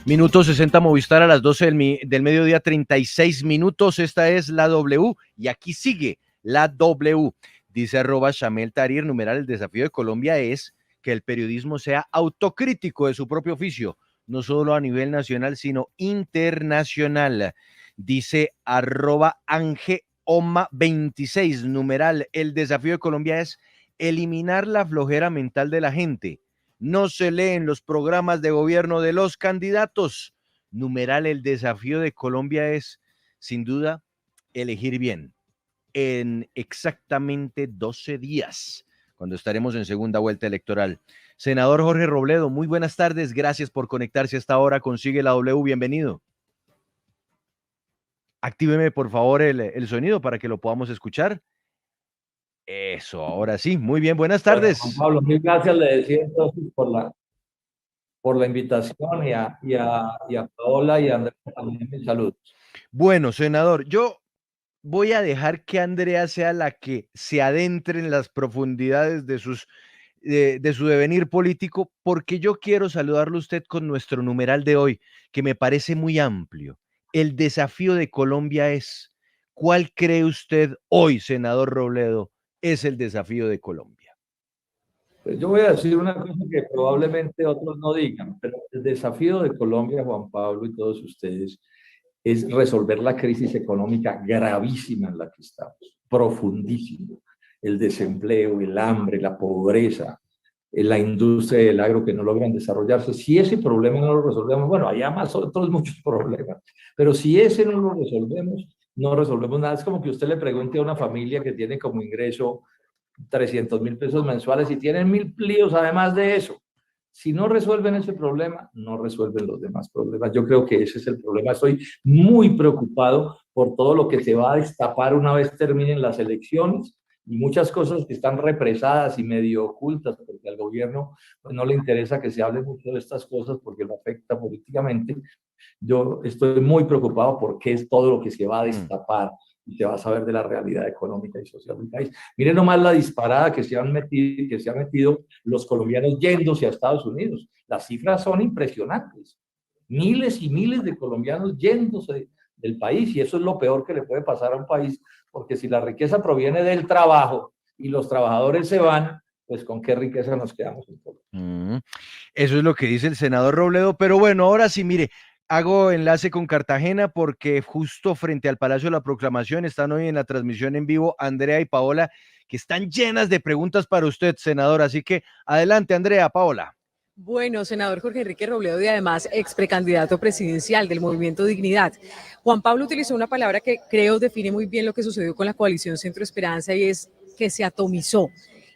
Minuto 60 Movistar a las 12 del mediodía, 36 minutos. Esta es la W y aquí sigue la W. Dice @Shamel Tarir, numeral, el desafío de Colombia es que el periodismo sea autocrítico de su propio oficio, no solo a nivel nacional, sino internacional. Dice @AngeOma26, numeral, el desafío de Colombia es eliminar la flojera mental de la gente. No se leen los programas de gobierno de los candidatos. Numeral, el desafío de Colombia es, sin duda, elegir bien en exactamente 12 días, cuando estaremos en segunda vuelta electoral. Senador Jorge Robledo, muy buenas tardes. Gracias por conectarse a esta hora. Consigue la W. Bienvenido. Actíveme, por favor, el sonido para que lo podamos escuchar. Eso, ahora sí. Muy bien, buenas Bueno, Juan tardes. Pablo, mil gracias, le decía entonces por la invitación y a Paola y a Andrés también mis saludos. Bueno, senador, yo voy a dejar que Andrea sea la que se adentre en las profundidades de su devenir político, porque yo quiero saludarlo a usted con nuestro numeral de hoy, que me parece muy amplio. El desafío de Colombia es, ¿cuál cree usted hoy, senador Robledo, es el desafío de Colombia? Pues yo voy a decir una cosa que probablemente otros no digan, pero el desafío de Colombia, Juan Pablo y todos ustedes, es resolver la crisis económica gravísima en la que estamos, profundísimo. El desempleo, el hambre, la pobreza, la industria del agro que no logran desarrollarse. Si ese problema no lo resolvemos, bueno, hay más otros muchos problemas, pero si ese no lo resolvemos, no resolvemos nada. Es como que usted le pregunte a una familia que tiene como ingreso 300.000 pesos mensuales y tienen 1.000 líos además de eso. Si no resuelven ese problema, no resuelven los demás problemas. Yo creo que ese es el problema. Estoy muy preocupado por todo lo que se va a destapar una vez terminen las elecciones y muchas cosas que están represadas y medio ocultas, porque al gobierno pues, no le interesa que se hable mucho de estas cosas porque lo afecta políticamente. Yo estoy muy preocupado por qué es todo lo que se va a destapar y se va a saber de la realidad económica y social del país. Miren nomás la disparada que se han metido los colombianos yéndose a Estados Unidos. Las cifras son impresionantes. Miles y miles de colombianos yéndose del país y eso es lo peor que le puede pasar a un país, porque si la riqueza proviene del trabajo y los trabajadores se van, pues con qué riqueza nos quedamos un poco. Eso es lo que dice el senador Robledo, pero bueno, ahora sí, mire, hago enlace con Cartagena porque justo frente al Palacio de la Proclamación están hoy en la transmisión en vivo Andrea y Paola, que están llenas de preguntas para usted, senador. Así que adelante, Andrea, Paola. Bueno, senador Jorge Enrique Robledo y además ex precandidato presidencial del Movimiento Dignidad. Juan Pablo utilizó una palabra que creo define muy bien lo que sucedió con la coalición Centro Esperanza y es que se atomizó.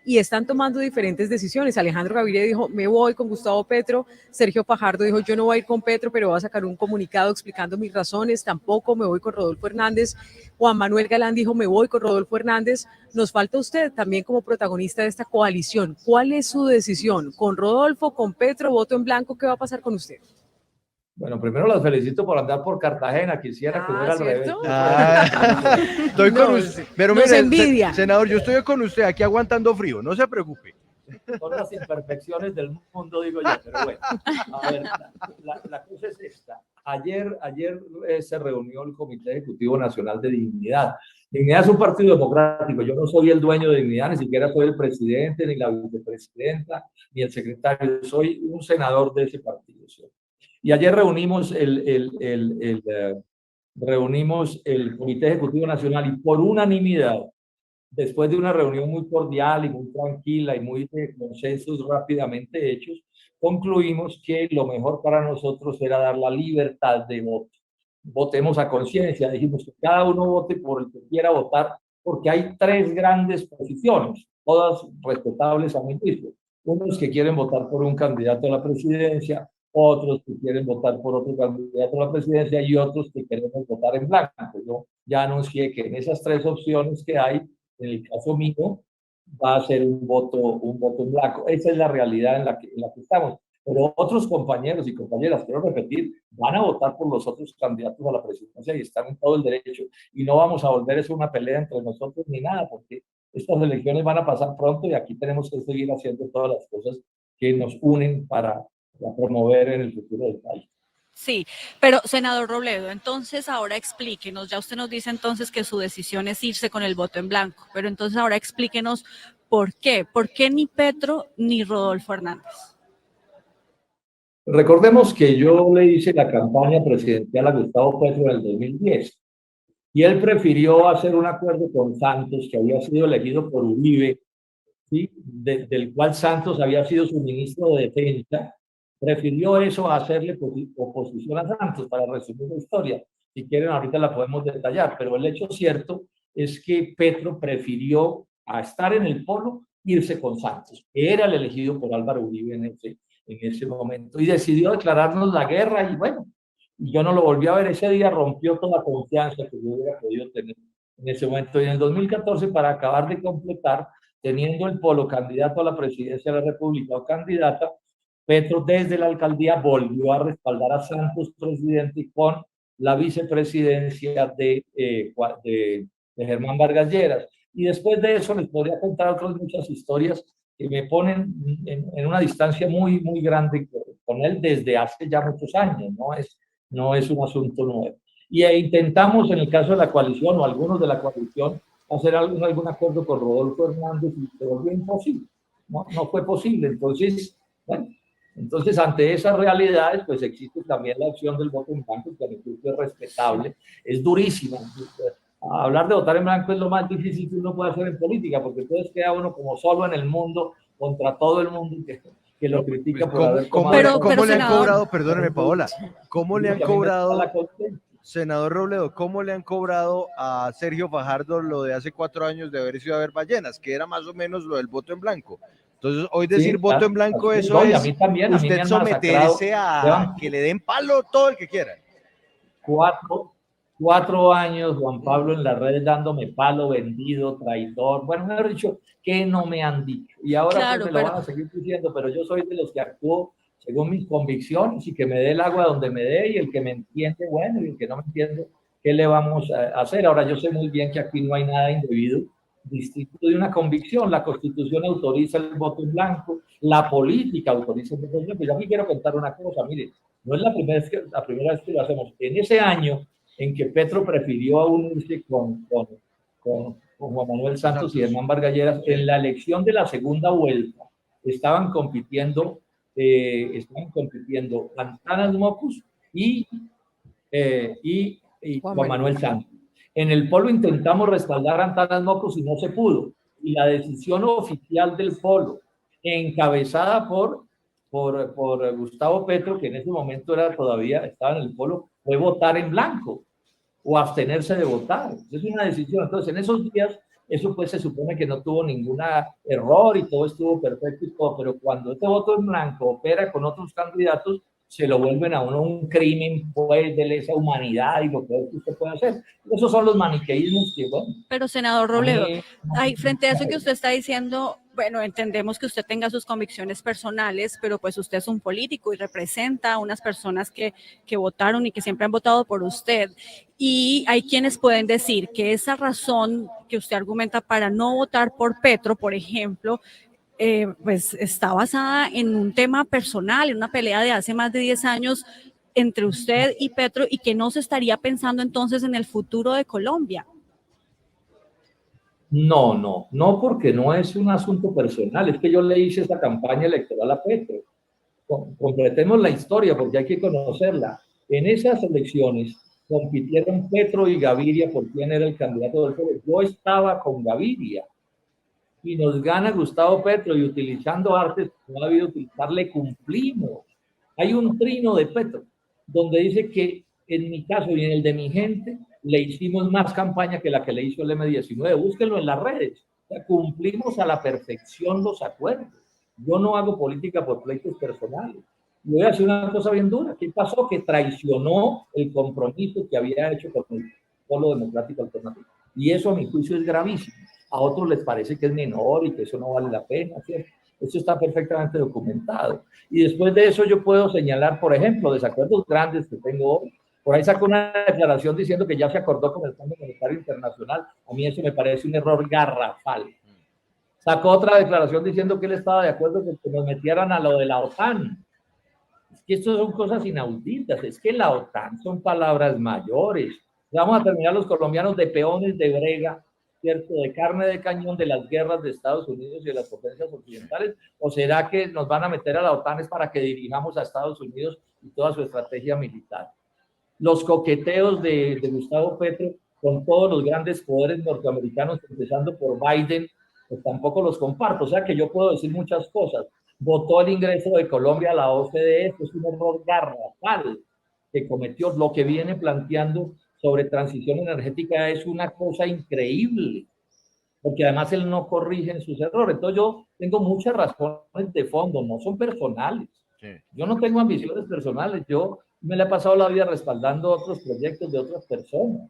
Y están tomando diferentes decisiones. Alejandro Gaviria dijo, me voy con Gustavo Petro. Sergio Fajardo dijo, yo no voy a ir con Petro, pero voy a sacar un comunicado explicando mis razones. Tampoco me voy con Rodolfo Hernández. Juan Manuel Galán dijo, me voy con Rodolfo Hernández. Nos falta usted también como protagonista de esta coalición. ¿Cuál es su decisión? ¿Con Rodolfo, con Petro, voto en blanco? ¿Qué va a pasar con usted? Bueno, primero las felicito por andar por Cartagena. Quisiera que fuera al revés. Estoy con usted. Pero mire, envidia. Senador, yo estoy con usted aquí aguantando frío. No se preocupe. Son las imperfecciones del mundo, digo yo. Pero bueno, a ver, la cosa es esta. Ayer se reunió el Comité Ejecutivo Nacional de Dignidad. Dignidad es un partido democrático. Yo no soy el dueño de Dignidad, ni siquiera soy el presidente, ni la vicepresidenta, ni el secretario. Soy un senador de ese partido. ¿Sí? Y ayer reunimos reunimos el Comité Ejecutivo Nacional y por unanimidad, después de una reunión muy cordial y muy tranquila y muy de consensos rápidamente hechos, concluimos que lo mejor para nosotros era dar la libertad de voto. Votemos a conciencia, dijimos que cada uno vote por el que quiera votar, porque hay tres grandes posiciones, todas respetables a mi juicio. Unos que quieren votar por un candidato a la presidencia, otros que quieren votar por otro candidato a la presidencia y otros que queremos votar en blanco. Yo ya anuncié que en esas tres opciones que hay, en el caso mío, va a ser un voto en blanco. Esa es la realidad en la que estamos. Pero otros compañeros y compañeras, quiero repetir, van a votar por los otros candidatos a la presidencia y están en todo el derecho. Y no vamos a volver eso una pelea entre nosotros ni nada, porque estas elecciones van a pasar pronto y aquí tenemos que seguir haciendo todas las cosas que nos unen para promover en el futuro del país. Sí, pero senador Robledo, entonces ahora explíquenos, ya usted nos dice entonces que su decisión es irse con el voto en blanco, pero entonces ahora explíquenos por qué ni Petro ni Rodolfo Hernández. Recordemos que yo le hice la campaña presidencial a Gustavo Petro en el 2010 y él prefirió hacer un acuerdo con Santos, que había sido elegido por Uribe, ¿sí? Del cual Santos había sido su ministro de Defensa. Prefirió eso a hacerle oposición a Santos, para resumir la historia. Si quieren, ahorita la podemos detallar, pero el hecho cierto es que Petro prefirió a estar en el polo irse con Santos, que era el elegido por Álvaro Uribe en ese momento, y decidió declararnos la guerra, y bueno, yo no lo volví a ver. Ese día rompió toda confianza que yo hubiera podido tener en ese momento. Y en el 2014, para acabar de completar, teniendo el polo candidato a la presidencia de la República o candidata, Petro desde la alcaldía volvió a respaldar a Santos presidente con la vicepresidencia de Germán Vargas Lleras. Y después de eso les podría contar otras muchas historias que me ponen en una distancia muy, muy grande con él desde hace ya muchos años, no es un asunto nuevo. Y intentamos, en el caso de la coalición, o algunos de la coalición, hacer algún acuerdo con Rodolfo Hernández, y se volvió imposible, no fue posible. Entonces, bueno, entonces ante esas realidades, pues existe también la opción del voto en blanco, que a mi juicio es respetable, es durísima. Hablar de votar en blanco es lo más difícil que uno puede hacer en política, porque entonces queda uno como solo en el mundo, contra todo el mundo que lo critica por haber tomado. ¿Cómo le han cobrado, perdóneme Paola, cómo le han cobrado, senador Robledo, cómo le han cobrado a Sergio Fajardo lo de hace 4 años de haber sido a ver ballenas, que era más o menos lo del voto en blanco? Entonces, hoy decir sí, voto en blanco, eso no, es a mí también, usted someterse a que le den palo todo el que quiera. 4 años, Juan Pablo, en las redes dándome palo, vendido, traidor. Bueno, me han dicho que no me han dicho. Y ahora claro, pues me lo van a seguir diciendo, pero yo soy de los que actúo según mis convicciones, y que me dé el agua donde me dé, y el que me entiende, bueno, y el que no me entiende, ¿qué le vamos a hacer? Ahora, yo sé muy bien que aquí no hay nada indebido, distinto de una convicción. La Constitución autoriza el voto en blanco, la política autoriza el voto en blanco. Yo aquí quiero contar una cosa, mire, no es la primera vez que lo hacemos. En ese año en que Petro prefirió unirse con Juan Manuel Santos y Germán Vargas Lleras, en la elección de la segunda vuelta estaban compitiendo Antanas Mockus y Juan Manuel Santos. En el polo intentamos respaldar a Antanas Mockus y no se pudo. Y la decisión oficial del polo, encabezada por Gustavo Petro, que en ese momento estaba en el polo, fue votar en blanco o abstenerse de votar. Es una decisión. Entonces, en esos días, eso pues se supone que no tuvo ningún error y todo estuvo perfecto y todo, pero cuando este voto en blanco opera con otros candidatos, se lo vuelven a uno un crimen, pues, de lesa humanidad y lo peor que usted puede hacer. Esos son los maniqueísmos que, bueno. Pero, senador Robledo, frente a eso que usted está diciendo, bueno, entendemos que usted tenga sus convicciones personales, pero pues usted es un político y representa a unas personas que votaron y que siempre han votado por usted. Y hay quienes pueden decir que esa razón que usted argumenta para no votar por Petro, por ejemplo, pues está basada en un tema personal, en una pelea de hace más de 10 años entre usted y Petro, y que no se estaría pensando entonces en el futuro de Colombia. No, porque no es un asunto personal, es que yo le hice esta campaña electoral a Petro. Completemos la historia porque hay que conocerla. En esas elecciones compitieron Petro y Gaviria por quién era el candidato del pueblo. Yo estaba con Gaviria y nos gana Gustavo Petro, y utilizando artes que no ha habido utilizar, le cumplimos. Hay un trino de Petro donde dice que en mi caso y en el de mi gente le hicimos más campaña que la que le hizo el M19. Búsquenlo en las redes. O sea, cumplimos a la perfección los acuerdos. Yo no hago política por pleitos personales. Y voy a decir una cosa bien dura. ¿Qué pasó? Que traicionó el compromiso que había hecho con el Polo Democrático Alternativo. Y eso, a mi juicio, es gravísimo. A otros les parece que es menor y que eso no vale la pena, ¿cierto? Eso está perfectamente documentado. Y después de eso yo puedo señalar, por ejemplo, desacuerdos grandes que tengo hoy. Por ahí sacó una declaración diciendo que ya se acordó con el Fondo Monetario Internacional. A mí eso me parece un error garrafal. Sacó otra declaración diciendo que él estaba de acuerdo con que nos metieran a lo de la OTAN. que esto son cosas inauditas, es que la OTAN son palabras mayores. Vamos a terminar los colombianos de peones de brega, ¿cierto? De carne de cañón de las guerras de Estados Unidos y de las potencias occidentales, o será que nos van a meter a la OTAN es para que dirijamos a Estados Unidos y toda su estrategia militar. Los coqueteos de Gustavo Petro con todos los grandes poderes norteamericanos, empezando por Biden, pues tampoco los comparto. O sea que yo puedo decir muchas cosas. Votó el ingreso de Colombia a la OCDE, esto es un error garrafal que cometió. Lo que viene planteando sobre transición energética es una cosa increíble, porque además él no corrige en sus errores. Entonces yo tengo muchas razones de fondo, no son personales. Sí. Yo no tengo ambiciones personales, yo me la he pasado la vida respaldando otros proyectos de otras personas.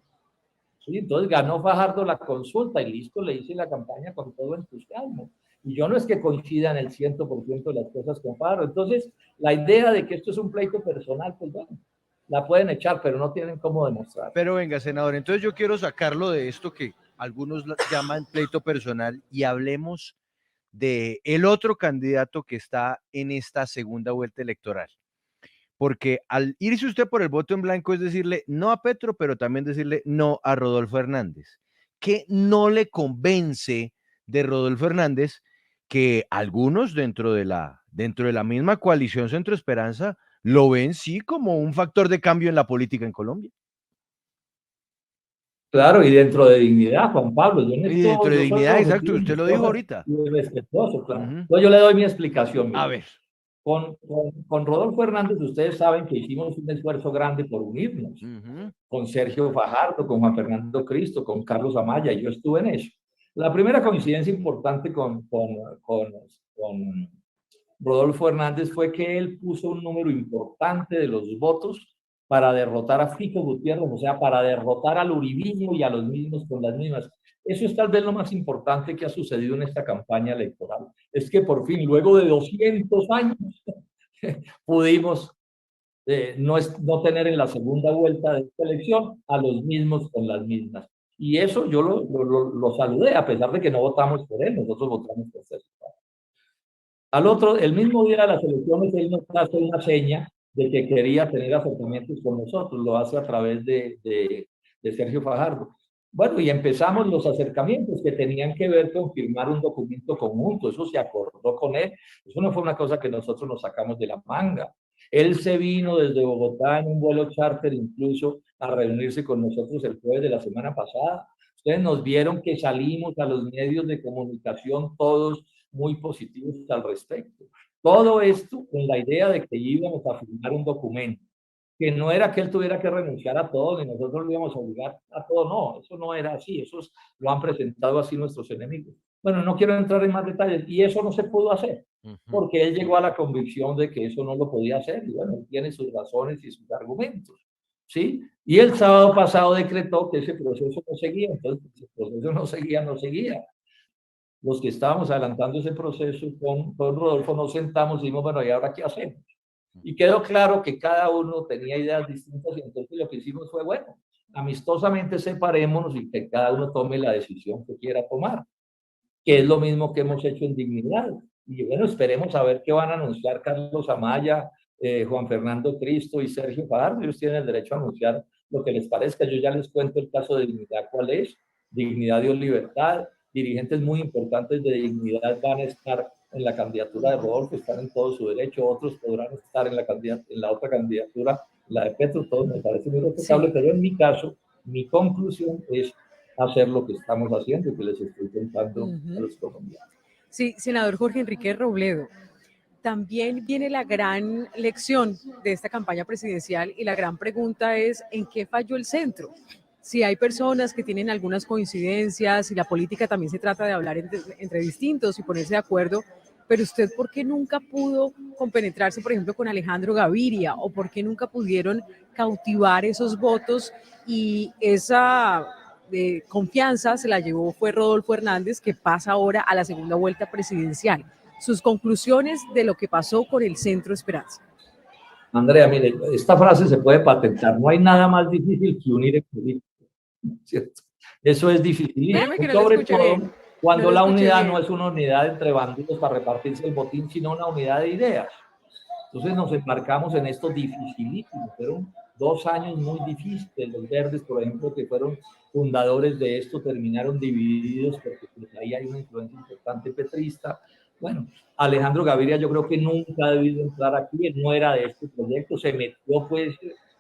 ¿Sí? Entonces ganó Fajardo la consulta y listo, le hice la campaña con todo entusiasmo. Y yo no es que coincida en el 100% de las cosas con Fajardo. Entonces, la idea de que esto es un pleito personal, pues bueno, la pueden echar, pero no tienen cómo demostrar. Pero venga, senador, entonces yo quiero sacarlo de esto que algunos llaman pleito personal y hablemos de el otro candidato que está en esta segunda vuelta electoral. Porque al irse usted por el voto en blanco es decirle no a Petro, pero también decirle no a Rodolfo Hernández. ¿Qué no le convence de Rodolfo Hernández que algunos dentro de la misma coalición Centro Esperanza lo ven sí como un factor de cambio en la política en Colombia? Claro, y dentro de dignidad, Juan Pablo. Y dentro de dignidad, exacto, usted lo dijo ahorita. Y respetuoso, claro. Entonces yo le doy mi explicación. A ver. Con Rodolfo Hernández, ustedes saben que hicimos un esfuerzo grande por unirnos. Con Sergio Fajardo, con Juan Fernando Cristo, con Carlos Amaya, y yo estuve en eso. La primera coincidencia importante con Rodolfo Hernández fue que él puso un número importante de los votos para derrotar a Fico Gutiérrez, o sea, para derrotar al uribismo y a los mismos con las mismas. Eso es tal vez lo más importante que ha sucedido en esta campaña electoral. Es que por fin, luego de 200 años, pudimos no tener en la segunda vuelta de esta elección a los mismos con las mismas. Y eso yo lo saludé, a pesar de que no votamos por él, nosotros votamos por Sergio. El mismo día de las elecciones, él nos hace una seña de que quería tener acercamientos con nosotros, lo hace a través de Sergio Fajardo. Bueno, y empezamos los acercamientos que tenían que ver con firmar un documento conjunto, eso se acordó con él, eso no fue una cosa que nosotros nos sacamos de la manga. Él se vino desde Bogotá en un vuelo charter incluso a reunirse con nosotros el jueves de la semana pasada. Ustedes nos vieron que salimos a los medios de comunicación todos muy positivos al respecto. Todo esto con la idea de que íbamos a firmar un documento, que no era que él tuviera que renunciar a todo, ni nosotros lo íbamos a obligar a todo, no, eso no era así, eso lo han presentado así nuestros enemigos. Bueno, no quiero entrar en más detalles, y eso no se pudo hacer, porque él llegó a la convicción de que eso no lo podía hacer, y bueno, tiene sus razones y sus argumentos, ¿sí? Y el sábado pasado decretó que ese proceso no seguía, entonces ese proceso no seguía. Los que estábamos adelantando ese proceso con Rodolfo nos sentamos y dijimos, bueno, ¿y ahora qué hacemos? Y quedó claro que cada uno tenía ideas distintas y entonces lo que hicimos fue, bueno, amistosamente separémonos y que cada uno tome la decisión que quiera tomar, que es lo mismo que hemos hecho en Dignidad. Y bueno, esperemos a ver qué van a anunciar Carlos Amaya, Juan Fernando Cristo y Sergio Fajardo. Ellos tienen el derecho a anunciar lo que les parezca. Yo ya les cuento el caso de Dignidad, ¿cuál es? Dignidad dio libertad. Dirigentes muy importantes de Dignidad van a estar en la candidatura de Rodolfo, están en todo su derecho, otros podrán estar en la otra candidatura, la de Petro, todo me parece muy respetable, pero en mi caso, mi conclusión es hacer lo que estamos haciendo y que les estoy contando a los colombianos. Sí, senador Jorge Enrique Robledo, también viene la gran lección de esta campaña presidencial y la gran pregunta es, ¿en qué falló el centro? Si hay personas que tienen algunas coincidencias y la política también se trata de hablar entre distintos y ponerse de acuerdo, pero usted ¿por qué nunca pudo compenetrarse, por ejemplo, con Alejandro Gaviria? ¿O por qué nunca pudieron cautivar esos votos? Y esa confianza se la llevó fue Rodolfo Hernández, que pasa ahora a la segunda vuelta presidencial. Sus conclusiones de lo que pasó con el Centro Esperanza. Andrea, mire, esta frase se puede patentar. No hay nada más difícil que unir en política. ¿Cierto? Eso es difícil. No sobre todo cuando la unidad no es una unidad entre bandidos para repartirse el botín, sino una unidad de ideas. Entonces nos embarcamos en esto dificilísimo. Fueron 2 años muy difíciles. Los verdes, por ejemplo, que fueron fundadores de esto, terminaron divididos porque pues, ahí hay una influencia importante petrista. Bueno, Alejandro Gaviria yo creo que nunca ha debido entrar aquí, él no era de este proyecto, se metió pues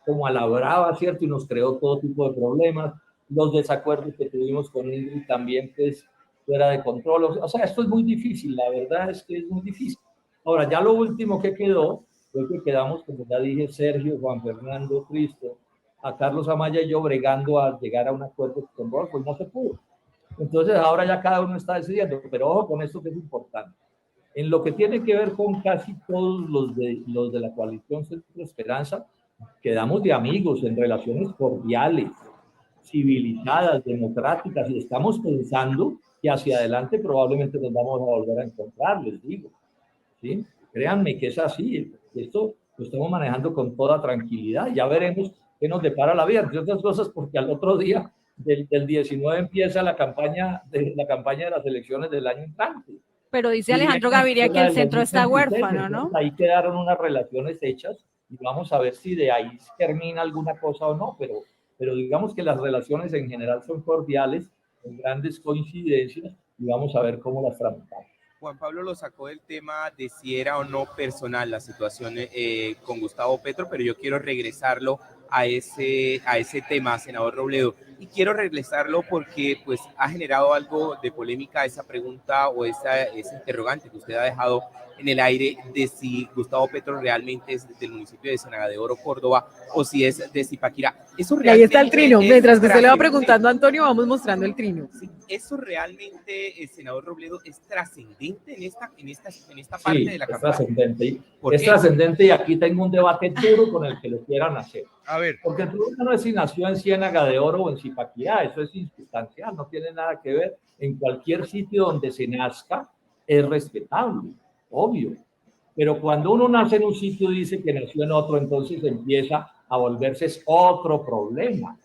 como a la brava, ¿cierto? Y nos creó todo tipo de problemas. Los desacuerdos que tuvimos con Ingrid también pues fuera de control. O sea, esto es muy difícil, la verdad es que es muy difícil. Ahora, ya lo último que quedó fue que quedamos, como ya dije, Sergio, Juan Fernando, Cristo, a Carlos Amaya y yo bregando a llegar a un acuerdo con Rodolfo, y no se pudo. Entonces ahora ya cada uno está decidiendo, pero ojo con esto que es importante. En lo que tiene que ver con casi todos los de la coalición Centro Esperanza, quedamos de amigos, en relaciones cordiales, civilizadas, democráticas, y estamos pensando que hacia adelante probablemente nos vamos a volver a encontrar, les digo. ¿Sí? Créanme que es así. Esto lo estamos manejando con toda tranquilidad. Ya veremos qué nos depara la vida, entre otras cosas, porque al otro día del 19 empieza la campaña de las elecciones del año entrante. Pero dice Alejandro Gaviria que el centro está huérfano, ¿no? Ahí quedaron unas relaciones hechas y vamos a ver si de ahí termina alguna cosa o no, pero digamos que las relaciones en general son cordiales, con grandes coincidencias, y vamos a ver cómo las tramitamos. Juan Pablo lo sacó del tema de si era o no personal la situación con Gustavo Petro, pero yo quiero regresarlo a ese tema, senador Robledo. Y quiero regresarlo porque pues, ha generado algo de polémica esa pregunta o ese interrogante que usted ha dejado en el aire de si Gustavo Petro realmente es del municipio de Ciénaga de Oro, Córdoba, o si es de Zipaquirá. Eso y ahí está el trino. Mientras que usted le va preguntando a Antonio, vamos mostrando el trino. Sí, eso realmente, el senador Robledo, es trascendente en esta parte de la campaña. Es trascendente y aquí tengo un debate duro con el que lo quieran hacer. A ver. Porque el problema no es si nació en Ciénaga de Oro o en Zipaquirá, eso es insustancial, no tiene nada que ver. En cualquier sitio donde se nazca es respetable, obvio. Pero cuando uno nace en un sitio y dice que nació en otro, entonces empieza a volverse otro problema.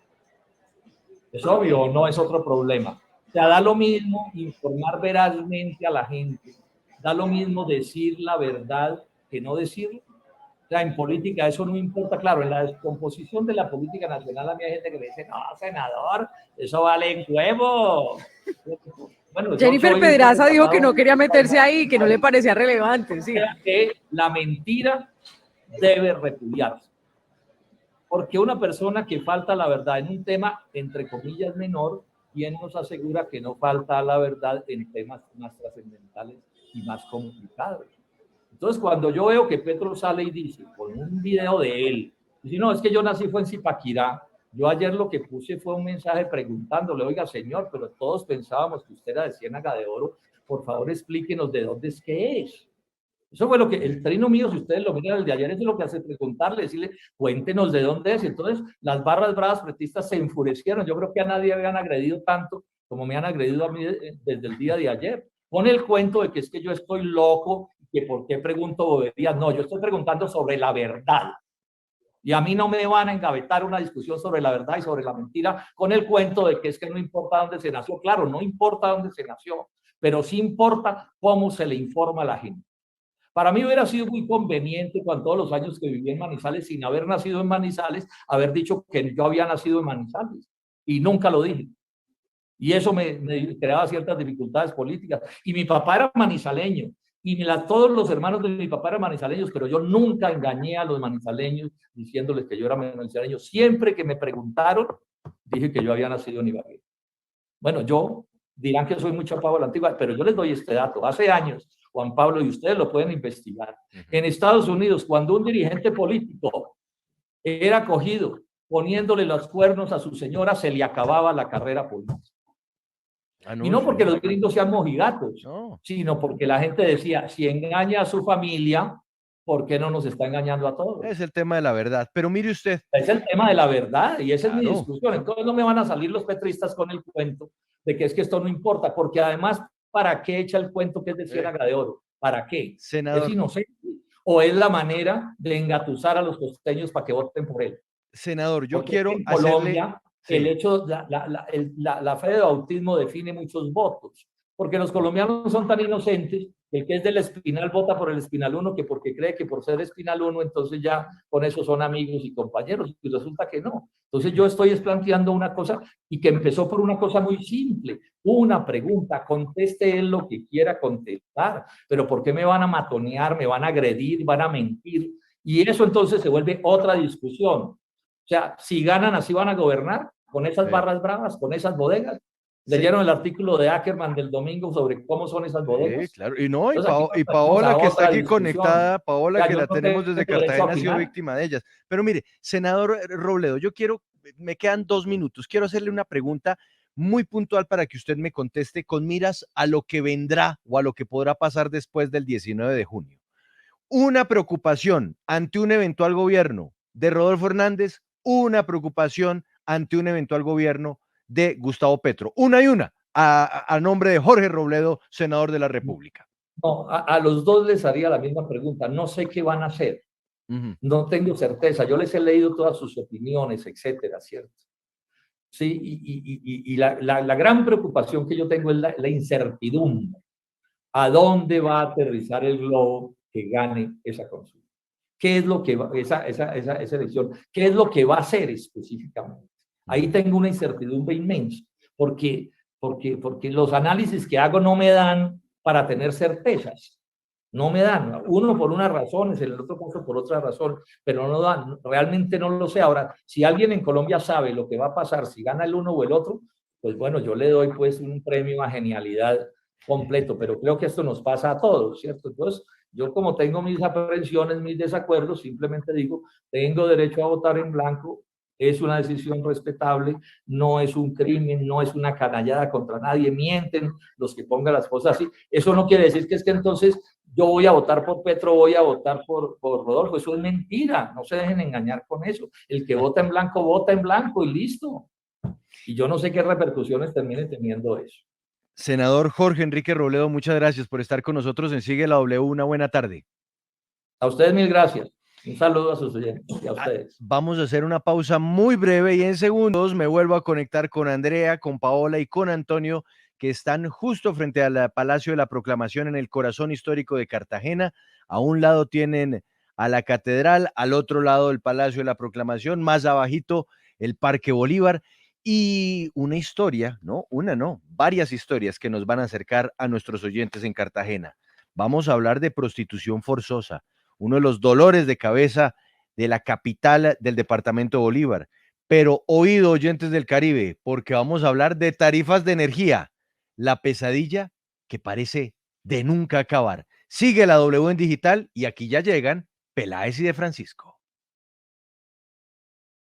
¿Es obvio o no es otro problema? O sea, da lo mismo informar verazmente a la gente, da lo mismo decir la verdad que no decirlo. O sea, en política eso no importa. Claro, en la descomposición de la política nacional a mí hay gente que me dice, no, senador, eso vale en huevo. Bueno, Jennifer Pedraza dijo que no quería meterse ahí, que no le parecía relevante. Sí. Que la mentira debe repudiarse. Porque una persona que falta a la verdad en un tema, entre comillas, menor, ¿quién nos asegura que no falta a la verdad en temas más trascendentales y más complicados? Entonces, cuando yo veo que Petro sale y dice, con un video de él, dice, no, es que yo nací fue en Zipaquirá. Yo ayer lo que puse fue un mensaje preguntándole, oiga, señor, pero todos pensábamos que usted era de Ciénaga de Oro, por favor explíquenos de dónde es que es. Eso fue lo que, el trino mío, si ustedes lo miran el de ayer, eso es lo que hace preguntarle, decirle, cuéntenos de dónde es. Entonces, las barras bravas pretistas se enfurecieron. Yo creo que a nadie habían agredido tanto como me han agredido a mí desde el día de ayer. Pone el cuento de que es que yo estoy loco, que por qué pregunto boberías. No, yo estoy preguntando sobre la verdad. Y a mí no me van a engavetar una discusión sobre la verdad y sobre la mentira con el cuento de que es que no importa dónde se nació. Claro, no importa dónde se nació, pero sí importa cómo se le informa a la gente. Para mí hubiera sido muy conveniente, con todos los años que viví en Manizales, sin haber nacido en Manizales, haber dicho que yo había nacido en Manizales. Y nunca lo dije. Y eso me creaba ciertas dificultades políticas. Y mi papá era manizaleño. Y todos los hermanos de mi papá eran manizaleños, pero yo nunca engañé a los manizaleños diciéndoles que yo era manizaleño. Siempre que me preguntaron, dije que yo había nacido en Ibagué. Bueno, yo dirán que soy muy chapado a la antigua, pero yo les doy este dato. Hace años, Juan Pablo, y ustedes lo pueden investigar, en Estados Unidos, cuando un dirigente político era cogido poniéndole los cuernos a su señora, se le acababa la carrera política. Y no porque los gringos sean mojigatos, sino porque la gente decía, si engaña a su familia, ¿por qué no nos está engañando a todos? Es el tema de la verdad. Pero mire usted. Es el tema de la verdad y esa es mi discusión. Entonces no me van a salir los petristas con el cuento de que es que esto no importa, porque además, ¿para qué echa el cuento que es de Ciénaga de Oro? ¿Para qué? Senador. ¿Es inocente? ¿O es la manera de engatusar a los costeños para que voten por él? Senador, yo porque quiero en Colombia, hacerle... el hecho, la fe de bautismo define muchos votos, porque los colombianos son tan inocentes el que es del Espinal vota por el Espinal 1, que porque cree que por ser Espinal 1, entonces ya con eso son amigos y compañeros, y resulta que no. Entonces yo estoy planteando una cosa y que empezó por una cosa muy simple, una pregunta, conteste él lo que quiera contestar, pero ¿por qué me van a matonear, me van a agredir, van a mentir? Y eso entonces se vuelve otra discusión. O sea, si ganan así van a gobernar, con esas barras bravas, con esas bodegas. ¿Leyeron el artículo de Ackerman del domingo sobre cómo son esas bodegas? Sí, claro. Y no, Entonces, Paola que está aquí discusión. conectada, Paola Ya, que yo la no tenemos tengo desde derecho a Cartagena ha sido opinar. víctima de ellas. Pero mire, senador Robledo, me quedan 2 minutos. Quiero hacerle una pregunta muy puntual para que usted me conteste con miras a lo que vendrá o a lo que podrá pasar después del 19 de junio. Una preocupación ante un eventual gobierno de Rodolfo Hernández, una preocupación ante un eventual gobierno de Gustavo Petro. Una y una, a nombre de Jorge Robledo, senador de la República. No, a los dos les haría la misma pregunta. No sé qué van a hacer. No tengo certeza. Yo les he leído todas sus opiniones, etcétera, ¿cierto? Sí, y la gran preocupación que yo tengo es la incertidumbre. ¿A dónde va a aterrizar el globo que gane esa consulta? ¿Qué es lo que va, esa elección? ¿Qué es lo que va a hacer específicamente? Ahí tengo una incertidumbre inmensa, porque los análisis que hago no me dan para tener certezas. No me dan, uno por unas razones, el otro caso por otra razón, pero no dan, realmente no lo sé. Ahora, si alguien en Colombia sabe lo que va a pasar, si gana el uno o el otro, pues bueno, yo le doy pues un premio a genialidad completo, pero creo que esto nos pasa a todos, ¿cierto? Entonces, yo como tengo mis aprensiones, mis desacuerdos, simplemente digo, tengo derecho a votar en blanco, es una decisión respetable, no es un crimen, no es una canallada contra nadie, mienten los que pongan las cosas así. Eso no quiere decir que es que entonces yo voy a votar por Petro, voy a votar por Rodolfo, eso es mentira, no se dejen engañar con eso. El que vota en blanco y listo. Y yo no sé qué repercusiones termine teniendo eso. Senador Jorge Enrique Robledo, muchas gracias por estar con nosotros en Sigue la W. Una buena tarde. A ustedes mil gracias. Un saludo a sus oyentes y a ustedes. Vamos a hacer una pausa muy breve y en segundos me vuelvo a conectar con Andrea, con Paola y con Antonio, que están justo frente al Palacio de la Proclamación en el corazón histórico de Cartagena. A un lado tienen a la catedral, al otro lado el Palacio de la Proclamación, más abajito el Parque Bolívar y una historia, no, una no, varias historias que nos van a acercar a nuestros oyentes en Cartagena. Vamos a hablar de prostitución forzosa, uno de los dolores de cabeza de la capital del departamento de Bolívar. Pero oído, oyentes del Caribe, porque vamos a hablar de tarifas de energía, la pesadilla que parece de nunca acabar. Sigue la W en digital y aquí ya llegan Peláez y de Francisco.